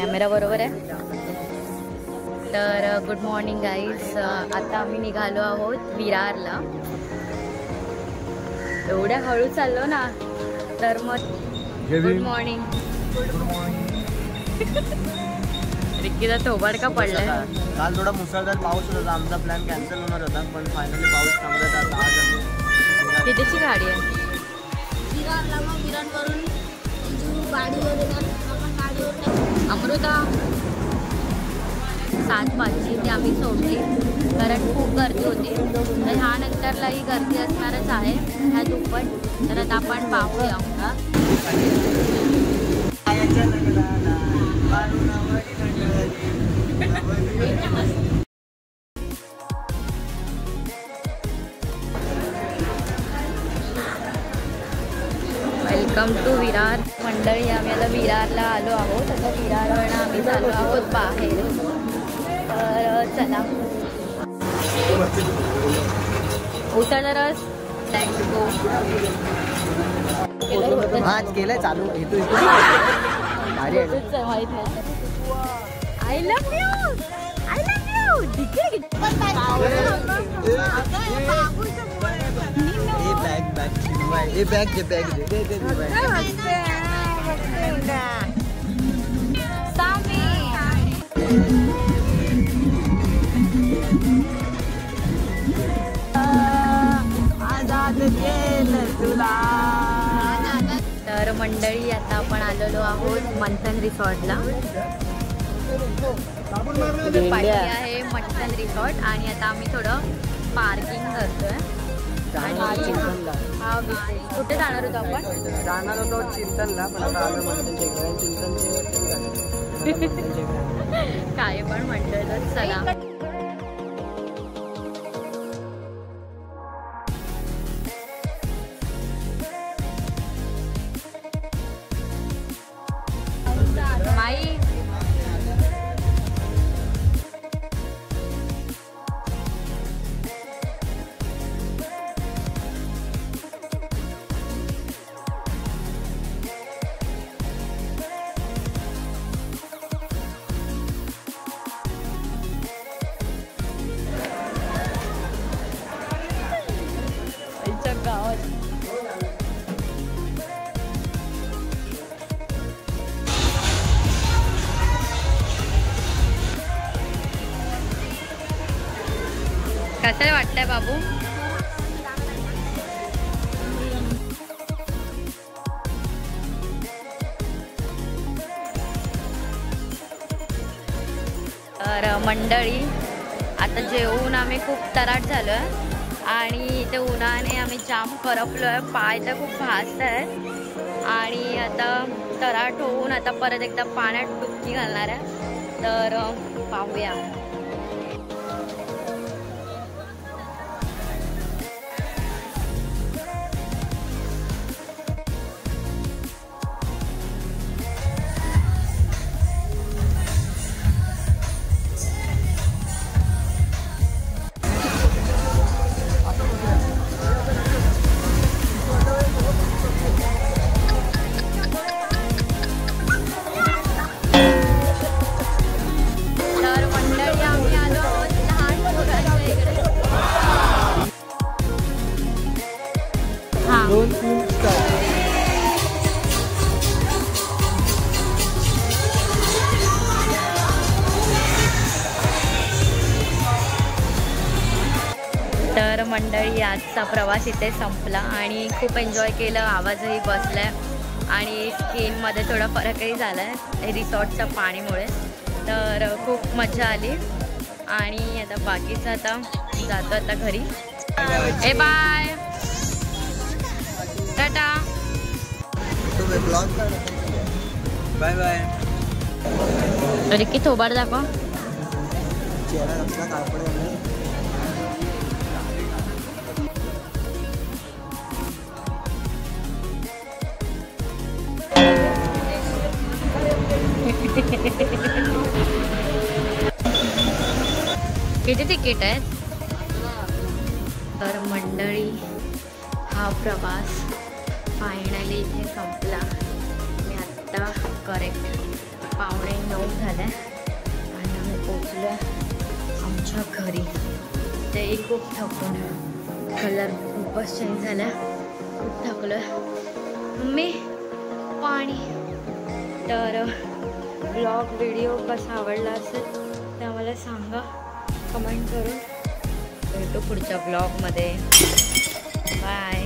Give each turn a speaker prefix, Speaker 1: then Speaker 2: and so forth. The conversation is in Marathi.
Speaker 1: कॅमेरा बरोबर आहे. तर गुड मॉर्निंग गाईज. आता आम्ही निघालो आहोत विरारला. एवढ्या हळू चाललो ना, तर मग गुड मॉर्निंग. रिक्कीचा थोबाड का पडलाय.
Speaker 2: काल थोडा मुसळधार पाऊस होता, आमचा प्लॅन कॅन्सल होणार होता, पण फायनली पाऊस थांबला. आता आज
Speaker 1: कितीची गाडी आहे?
Speaker 3: विरारला. मग विरारवरून गाडीवर
Speaker 1: अमृता 7:05 ती आम्ही सोडली, कारण खूप गर्दी होती. तर ह्या नंतरलाही गर्दी असणारच आहे ह्या दुप्पट. तर आता आपण पाहूया. Welcome to Virar. मंडळी, आम्ही आता विरारला आलो आहोत. आता विरारवरून आम्ही चाललो आहोत बाहेर. तर चला, उसाचा रस
Speaker 2: आज केलंय चालू.
Speaker 1: माहित नाही. I love you, I love you. तर मंडळी, आता आपण आलेलो आहोत मंथन रिसॉर्टला. पाहिजे आहे मंथन रिसॉर्ट. आणि आता आम्ही थोडं पार्किंग करतोय. कुठे जाणार होतो आपण?
Speaker 2: जाणार होतो चिंतनला, पण आता आलो मंथन.
Speaker 1: काय पण म्हणतोय. तर चला, माई. गावात कसं वाटतंय बाबू? तर मंडळी, आता जेवून आम्ही खूप तराट झालोय आणि इथे उन्हाने आम्ही जाम करपलोय. पाय तर खूप भासत आहेत. आणि आता तराट होऊन आता परत एकदा पाण्यात डुबकी घालणार आहे. तर पाहूया. तर मंडळी, आजचा प्रवास इथे संपला आणि खूप एन्जॉय केलं. आवाजही बसलाय आणि स्किनमध्ये थोडा फरकही झाला आहे रिसॉर्टच्या पाणीमुळे. तर खूप मजा आली. आणि आता बाकीचं आता जातो आता घरी. ए bye, tata.
Speaker 2: Bye bye.
Speaker 1: Ricky थोबाड दाखव. किती तिकीट आहेत? तर मंडळी, हा प्रवास फायनली इथे संपला. मी आत्ता करेक्ट 9:15 झाले आणि आम्ही पोचलो आमच्या घरी. तेही खूप थकून, कलर खूपच चेंज झाला, खूप थकलो. मम्मी पाणी. तर ब्लॉग व्हिडिओ कसा आवडला असेल ते आम्हाला सांगा कमेंट करून. भेटू पुढच्या ब्लॉगमध्ये. बाय.